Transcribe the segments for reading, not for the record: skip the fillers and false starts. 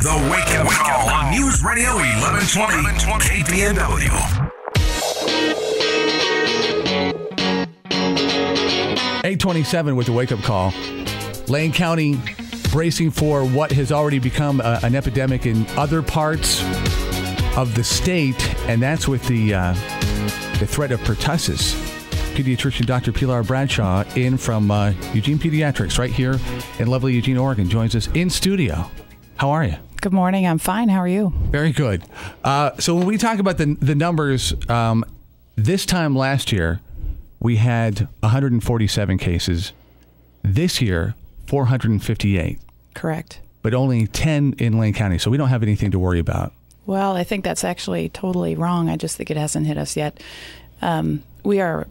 The Wake Up Call on News Radio 1120 KPNW. 8:27 with the Wake Up Call. Lane County bracing for what has already become an epidemic in other parts of the state, and that's with the threat of pertussis. Pediatrician Dr. Pilar Bradshaw in from Eugene Pediatrics right here in lovely Eugene, Oregon, joins us in studio. How are you? Good morning. I'm fine. How are you? Very good. So when we talk about the numbers, this time last year, we had 147 cases. This year, 458. Correct. But only 10 in Lane County, so we don't have anything to worry about. Well, I think that's actually totally wrong. I just think it hasn't hit us yet. We are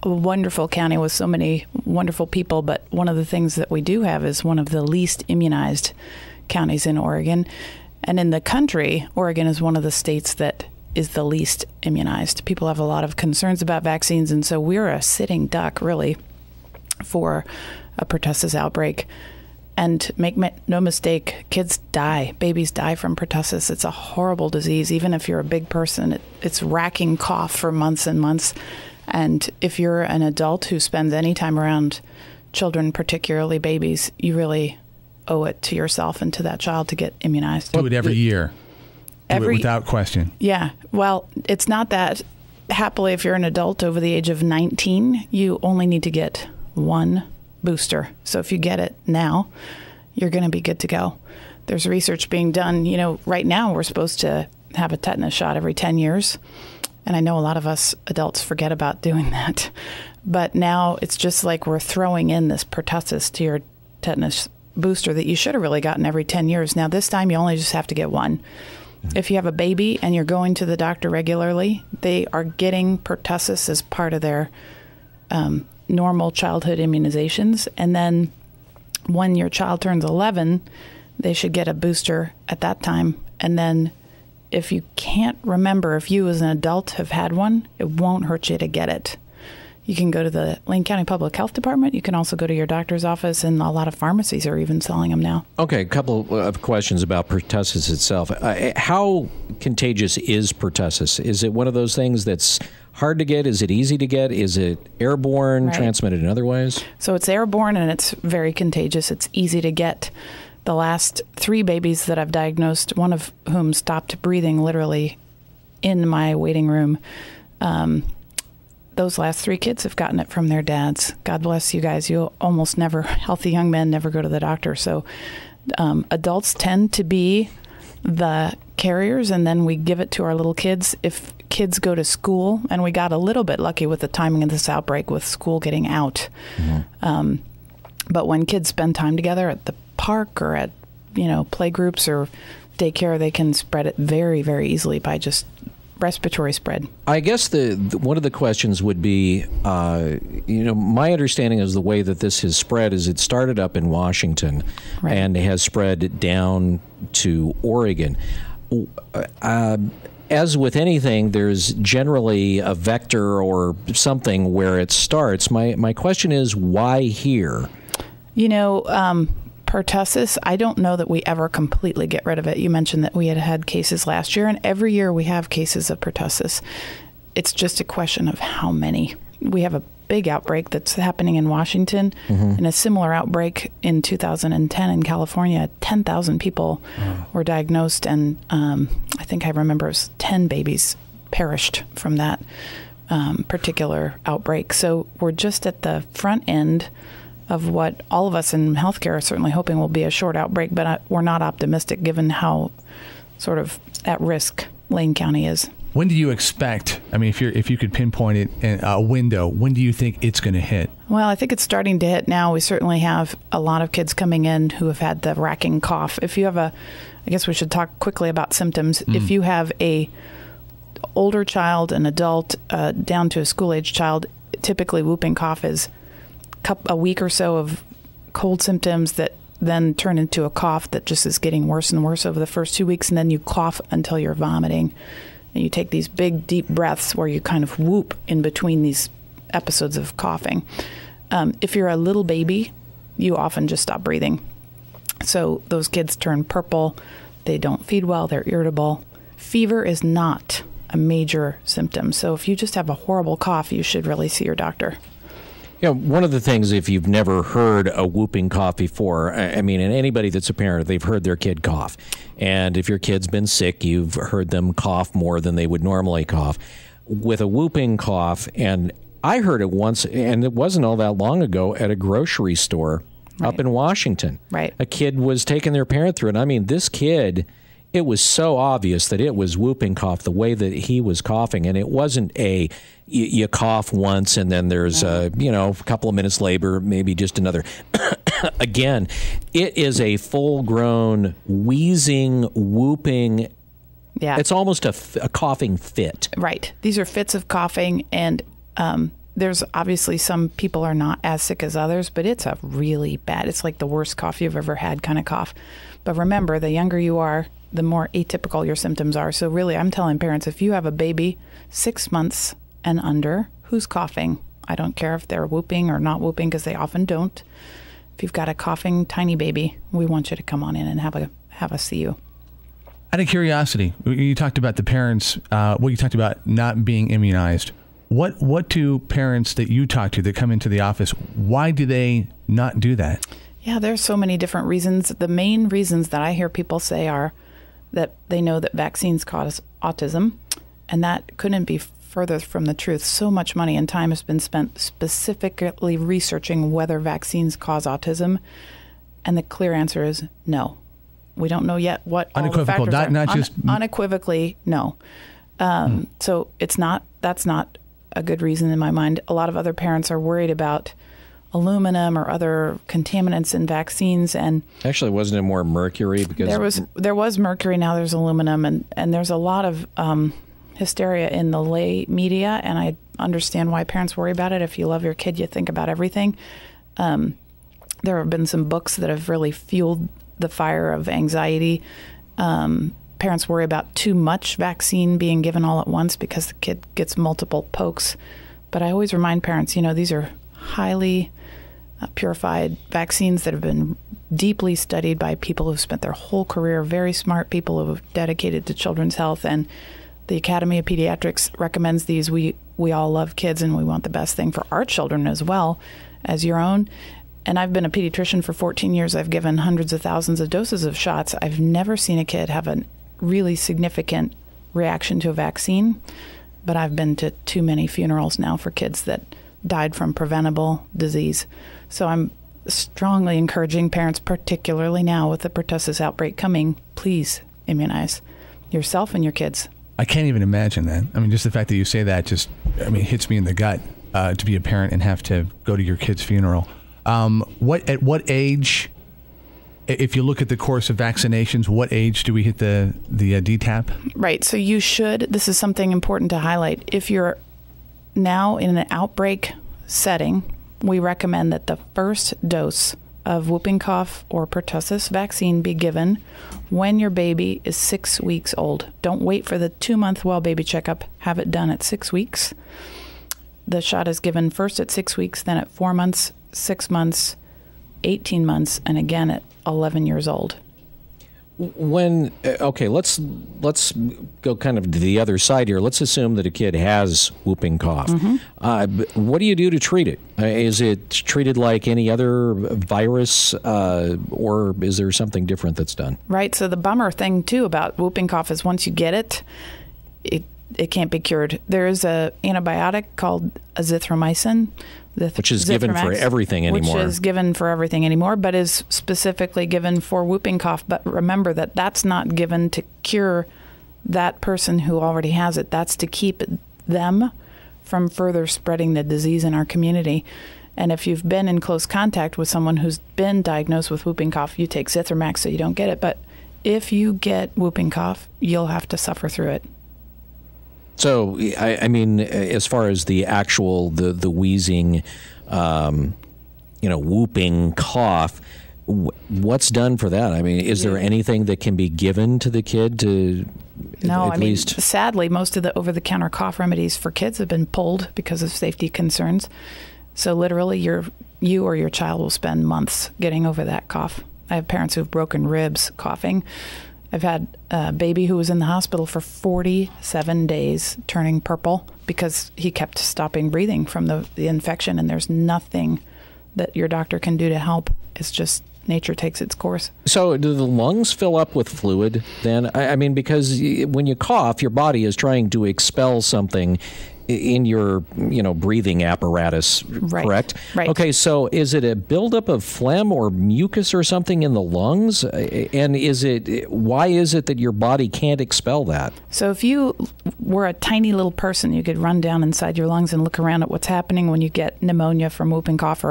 a wonderful county with so many wonderful people, but one of the things that we do have is one of the least immunized counties in Oregon. And in the country, Oregon is one of the states that is the least immunized. People have a lot of concerns about vaccines, and so we're a sitting duck, really, for a pertussis outbreak. And make no mistake, kids die. Babies die from pertussis. It's a horrible disease. Even if you're a big person, it's racking cough for months and months. And if you're an adult who spends any time around children, particularly babies, you really owe it to yourself and to that child to get immunized. Do it every year. Do it without question. Yeah. Well, it's not that. Happily, if you're an adult over the age of 19, you only need to get one booster. So if you get it now, you're going to be good to go. There's research being done. You know, right now we're supposed to have a tetanus shot every 10 years. And I know a lot of us adults forget about doing that. But now it's just like we're throwing in this pertussis to your tetanus booster that you should have really gotten every 10 years. Now, this time you only just have to get one. If you have a baby and you're going to the doctor regularly, they are getting pertussis as part of their normal childhood immunizations. And then when your child turns 11, they should get a booster at that time. And then if you can't remember, if you as an adult have had one, it won't hurt you to get it. You can go to the Lane County Public Health Department. You can also go to your doctor's office, and a lot of pharmacies are even selling them now. Okay, a couple of questions about pertussis itself. How contagious is pertussis? Is it one of those things that's hard to get? Is it easy to get? Is it airborne, transmitted in other ways? So it's airborne, and it's very contagious. It's easy to get. The last 3 babies that I've diagnosed, one of whom stopped breathing literally in my waiting room, those last 3 kids have gotten it from their dads. God bless you guys. You almost never, healthy young men never go to the doctor. So adults tend to be the carriers, and then we give it to our little kids. If kids go to school, and we got a little bit lucky with the timing of this outbreak with school getting out. Mm-hmm. But when kids spend time together at the park or at, play groups or daycare, they can spread it very, very easily by just respiratory spread. I guess one of the questions would be, my understanding is the way that this has spread is it started up in Washington and has spread down to Oregon. As with anything, there's generally a vector or something where it starts. My question is, why here? Pertussis, I don't know that we ever completely get rid of it. You mentioned that we had cases last year, and every year we have cases of pertussis. It's just a question of how many. We have a big outbreak that's happening in Washington, and a similar outbreak in 2010 in California. 10,000 people were diagnosed, and I think I remember it was 10 babies perished from that particular outbreak. So we're just at the front end of what all of us in healthcare are certainly hoping will be a short outbreak, but we're not optimistic given how sort of at risk Lane County is. When do you expect, if you could pinpoint it in a window, when do you think it's going to hit? Well, I think it's starting to hit now. We certainly have a lot of kids coming in who have had the racking cough. If you have I guess we should talk quickly about symptoms. If you have a older child, an adult, down to a school-age child, typically whooping cough is a week or so of cold symptoms that then turn into a cough that just is getting worse and worse over the first 2 weeks, and then you cough until you're vomiting. And you take these big, deep breaths where you kind of whoop in between these episodes of coughing. If you're a little baby, you often just stop breathing. So those kids turn purple. They don't feed well. They're irritable. Fever is not a major symptom. So if you just have a horrible cough, you should really see your doctor. Yeah, one of the things, if you've never heard a whooping cough before, I mean, and anybody that's a parent, they've heard their kid cough. And if your kid's been sick, you've heard them cough more than they would normally cough. With a whooping cough, and I heard it once, and it wasn't all that long ago, at a grocery store up in Washington. Right. A kid was taking their parent through it. I mean, this kid, it was so obvious that it was whooping cough, the way that he was coughing. And it wasn't you cough once and then there's a couple of minutes later, maybe just another. Again, it is a full-grown wheezing, whooping. Yeah. It's almost a coughing fit. Right. These are fits of coughing, and there's obviously some people are not as sick as others, but it's a really bad, it's like the worst cough you've ever had kind of cough. But remember, the younger you are, the more atypical your symptoms are. So really, I'm telling parents, if you have a baby 6 months and under who's coughing, I don't care if they're whooping or not whooping, because they often don't. If you've got a coughing tiny baby, we want you to come on in and have a CU. Out of curiosity, you talked about the parents, you talked about not being immunized. What do parents that you talk to that come into the office, why do they not do that? Yeah, there's so many different reasons. The main reasons that I hear people say are that they know that vaccines cause autism, and that couldn't be further from the truth. So much money and time has been spent specifically researching whether vaccines cause autism, and the clear answer is no. We don't know yet what unequivocal, all the factors not are. just Unequivocally, no. So that's not a good reason in my mind. A lot of other parents are worried about aluminum or other contaminants in vaccines, and actually, wasn't it more mercury? Because there was mercury, now there's aluminum, and there's a lot of hysteria in the lay media, and I understand why parents worry about it. If you love your kid, you think about everything. There have been some books that have really fueled the fire of anxiety. Parents worry about too much vaccine being given all at once because the kid gets multiple pokes. But I always remind parents, these are highly purified vaccines that have been deeply studied by people who've spent their whole career, very smart people who have dedicated to children's health. And the Academy of Pediatrics recommends these. We all love kids, and we want the best thing for our children as well as your own. And I've been a pediatrician for 14 years. I've given hundreds of thousands of doses of shots. I've never seen a kid have a really significant reaction to a vaccine, but I've been to too many funerals now for kids that died from preventable disease. So I'm strongly encouraging parents, particularly now with the pertussis outbreak coming, please immunize yourself and your kids. I can't even imagine that. I mean, just the fact that you say that hits me in the gut to be a parent and have to go to your kid's funeral. At what age, if you look at the course of vaccinations, what age do we hit the DTaP? Right. So you should, this is something important to highlight. If you're now in an outbreak setting, we recommend that the first dose of whooping cough or pertussis vaccine be given when your baby is 6 weeks old. Don't wait for the 2-month well baby checkup. Have it done at 6 weeks. The shot is given first at 6 weeks, then at 4 months, 6 months, 18 months, and again at 11 years old. Let's go kind of to the other side here. Let's assume that a kid has whooping cough. Mm-hmm. What do you do to treat it? Is it treated like any other virus, or is there something different that's done? Right. So the bummer thing too about whooping cough is once you get it, it can't be cured. There is an antibiotic called azithromycin, which is given for everything anymore. Which is given for everything anymore, but is specifically given for whooping cough. But remember that that's not given to cure that person who already has it. That's to keep them from further spreading the disease in our community. And if you've been in close contact with someone who's been diagnosed with whooping cough, you take Zithromax so you don't get it. But if you get whooping cough, you'll have to suffer through it. So, I mean, as far as the actual, the wheezing, whooping cough, what's done for that? I mean, is there anything that can be given to the kid to No, at least? Sadly, most of the over-the-counter cough remedies for kids have been pulled because of safety concerns. So literally, you or your child will spend months getting over that cough. I have parents who've broken ribs coughing. I've had a baby who was in the hospital for 47 days turning purple because he kept stopping breathing from the infection, and there's nothing that your doctor can do to help. It's just nature takes its course. So do the lungs fill up with fluid then? I mean, because when you cough, your body is trying to expel something in your, breathing apparatus, correct? Right. Okay, so is it a buildup of phlegm or mucus or something in the lungs? And why is it that your body can't expel that? So if you were a tiny little person, you could run down inside your lungs and look around at what's happening when you get pneumonia from whooping cough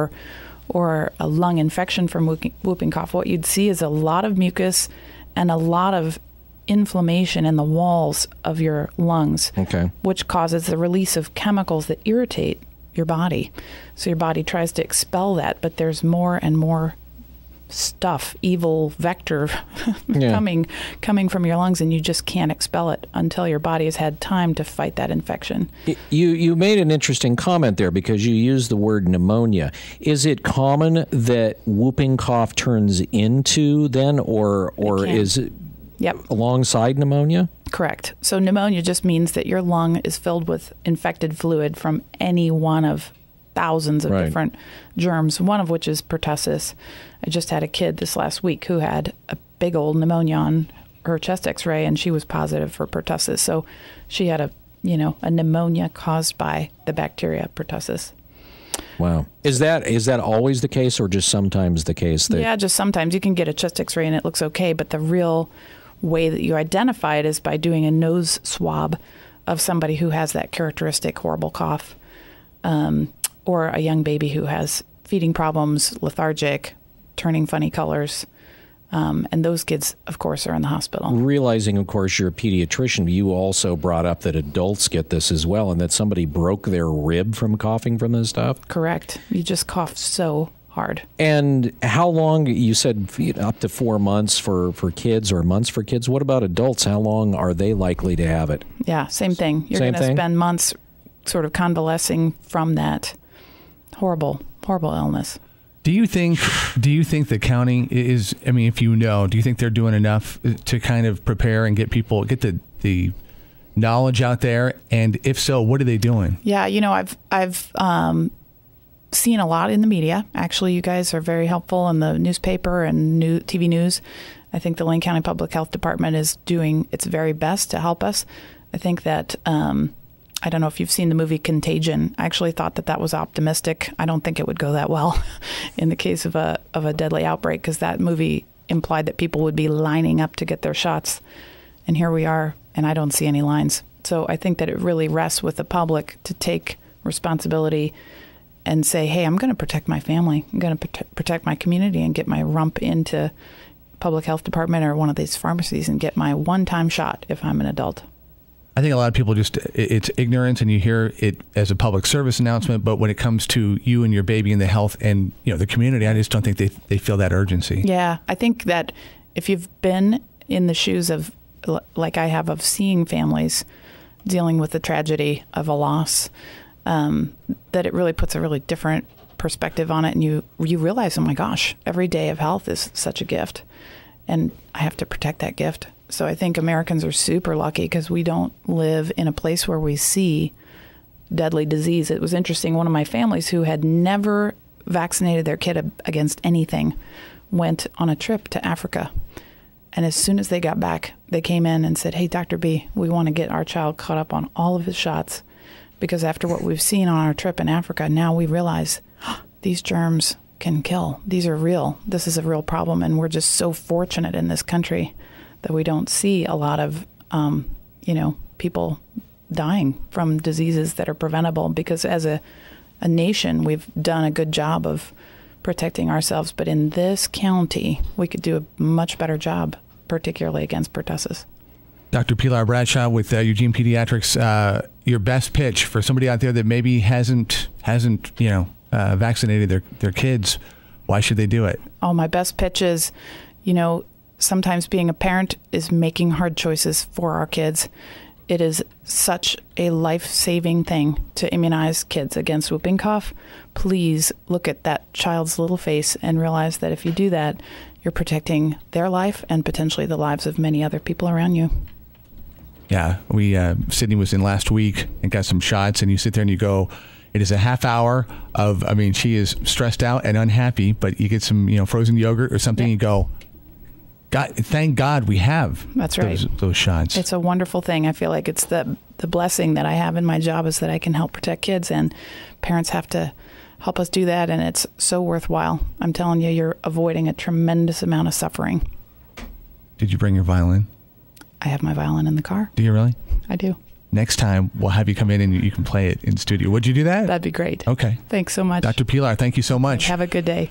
or a lung infection from whooping cough. What you'd see is a lot of mucus and a lot of inflammation in the walls of your lungs, which causes the release of chemicals that irritate your body. So your body tries to expel that, but there's more and more stuff, evil vector coming from your lungs, and you just can't expel it until your body has had time to fight that infection. You made an interesting comment there because you used the word pneumonia. Is it common that whooping cough turns into then, or is it alongside pneumonia? Correct. So pneumonia just means that your lung is filled with infected fluid from any one of thousands of different germs, one of which is pertussis. I just had a kid this last week who had a big old pneumonia on her chest x-ray, and she was positive for pertussis. So she had a pneumonia caused by the bacteria pertussis. Wow. Is that always the case, or just sometimes the case? Yeah, just sometimes. You can get a chest x-ray and it looks okay, but the real way that you identify it is by doing a nose swab of somebody who has that characteristic horrible cough, or a young baby who has feeding problems, lethargic, turning funny colors. And those kids, of course, are in the hospital. Realizing, of course, you're a pediatrician, you also brought up that adults get this as well, and that somebody broke their rib from coughing from this stuff? Correct. You just cough so hard. And how long, you said up to 4 months for kids or months for kids. What about adults? How long are they likely to have it? Yeah, same thing. You're going to spend months sort of convalescing from that horrible, horrible illness. Do you think the county is, do you think they're doing enough to kind of prepare and get the knowledge out there? And if so, what are they doing? Yeah, I've seen a lot in the media. Actually, you guys are very helpful in the newspaper and TV news. I think the Lane County Public Health Department is doing its very best to help us. I think that I don't know if you've seen the movie Contagion. I actually thought that was optimistic. I don't think it would go that well in the case of a deadly outbreak, because that movie implied that people would be lining up to get their shots. And here we are, and I don't see any lines. So I think that it really rests with the public to take responsibility and say, hey, I'm going to protect my family. I'm going to protect my community and get my rump into public health department or one of these pharmacies and get my one-time shot if I'm an adult. I think a lot of people it's ignorance, and you hear it as a public service announcement, but when it comes to you and your baby and the health and the community, I just don't think they feel that urgency. Yeah, I think that if you've been in the shoes of, like I have, of seeing families dealing with the tragedy of a loss, that it really puts a really different perspective on it, and you realize, oh my gosh, every day of health is such a gift, and I have to protect that gift. So I think Americans are super lucky because we don't live in a place where we see deadly disease. It was interesting. One of my families who had never vaccinated their kid against anything went on a trip to Africa. And as soon as they got back, they came in and said, hey, Dr. B, we want to get our child caught up on all of his shots, because after what we've seen on our trip in Africa, now we realize these germs can kill. These are real. This is a real problem. And we're just so fortunate in this country that we don't see a lot of, people dying from diseases that are preventable, because as a nation, we've done a good job of protecting ourselves. But in this county, we could do a much better job, particularly against pertussis. Dr. Pilar Bradshaw with Eugene Pediatrics, your best pitch for somebody out there that maybe hasn't vaccinated their kids. Why should they do it? Oh, my best pitch is, sometimes being a parent is making hard choices for our kids. It is such a life-saving thing to immunize kids against whooping cough. Please look at that child's little face and realize that if you do that, you're protecting their life and potentially the lives of many other people around you. Yeah, Sydney was in last week and got some shots, and you sit there and you go, it is a half hour of, she is stressed out and unhappy, but you get some, frozen yogurt or something, you go, God, thank God we have those shots. It's a wonderful thing. I feel like it's the blessing that I have in my job is that I can help protect kids, and parents have to help us do that, and it's so worthwhile. I'm telling you, you're avoiding a tremendous amount of suffering. Did you bring your violin? I have my violin in the car. Do you really? I do. Next time, we'll have you come in and you can play it in studio. Would you do that? That'd be great. Okay. Thanks so much. Dr. Pilar, thank you so much. Have a good day.